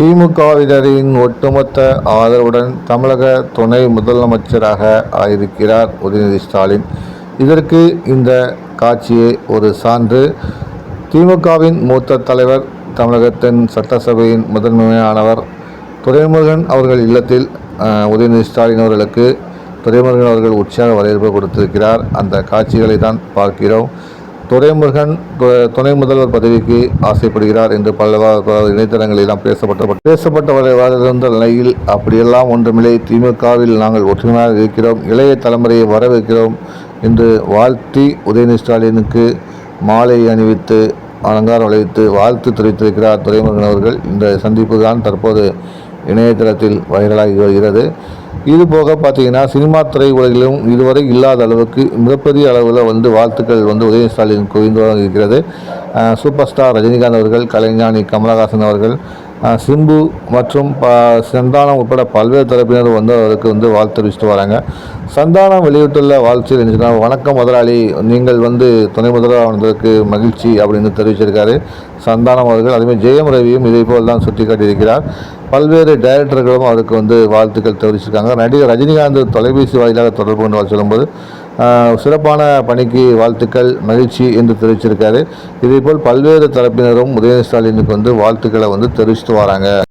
திமுகவினரின் ஒட்டுமொத்த ஆதரவுடன் தமிழக துணை முதலமைச்சராக இருக்கிறார் உதயநிதி ஸ்டாலின். இதற்கு இந்த காட்சியே ஒரு சான்று. திமுகவின் மூத்த தலைவர், தமிழகத்தின் சட்டசபையின் முதன்மையானவர் துரைமுருகன் அவர்கள் இல்லத்தில் உதயநிதி ஸ்டாலின் அவர்களுக்கு துரைமுருகன் அவர்கள் உற்சாக வரவேற்பு கொடுத்திருக்கிறார். அந்த காட்சிகளை தான் பார்க்கிறோம். துரைமுருகன் துணை முதல்வர் பதவிக்கு ஆசைப்படுகிறார் என்று பல இணையதளங்களெல்லாம் பேசப்பட்ட இருந்த நிலையில் அப்படியெல்லாம் ஒன்றுமில்லை. திமுகவில் நாங்கள் ஒற்றுமையாக இருக்கிறோம், இளைய தலைமுறையை வரவேற்கிறோம் என்று வாழ்த்தி உதயநிதி ஸ்டாலினுக்கு மாலை அணிவித்து அலங்காரம் அளித்து வாழ்த்து தெரிவித்திருக்கிறார் துரைமுருகன் அவர்கள். இந்த சந்திப்பு தான் தற்போது இணையதளத்தில் வைரலாகி வருகிறது. இது போக பார்த்தீங்கன்னா, சினிமா துறை உலகிலும் இதுவரை இல்லாத அளவுக்கு மிகப்பெரிய அளவில் வாழ்த்துக்கள் உதயநிதி ஸ்டாலின் குவிந்து இருக்கிறது. சூப்பர் ஸ்டார் ரஜினிகாந்த் அவர்கள், கலைஞானி கமலஹாசன் அவர்கள், சிம்பு மற்றும் சந்தானம் உட்பட பல்வேறு தரப்பினர் அவருக்கு வாழ்த்து தெரிவிச்சுட்டு வராங்க. சந்தானம் வெளியிட்டுள்ள வாழ்த்தில் என்ன, வணக்கம் முதலாளி, நீங்கள் துணை முதல்வர் ஆனதற்கு மகிழ்ச்சி அப்படின்னு தெரிவிச்சிருக்காரு சந்தானம் அவர்கள். அதுமாதிரி ஜெயம் ரவியும் இதே போல் தான் சுட்டி காட்டியிருக்கிறார். பல்வேறு டைரக்டர்களும் அவருக்கு வாழ்த்துக்கள் தெரிவிச்சிருக்காங்க. நடிகர் ரஜினிகாந்த் தொலைபேசி வாயிலாக தொடர்பு கொண்டு சொல்லும்போது சிறப்பான பணிக்கு வாழ்த்துக்கள், மகிழ்ச்சி என்று தெரிவிச்சிருக்காரு. இதேபோல் பல்வேறு தரப்பினரும் உதயநிதி ஸ்டாலினுக்கு வாழ்த்துக்களை தெரிவிச்சுட்டு வராங்க.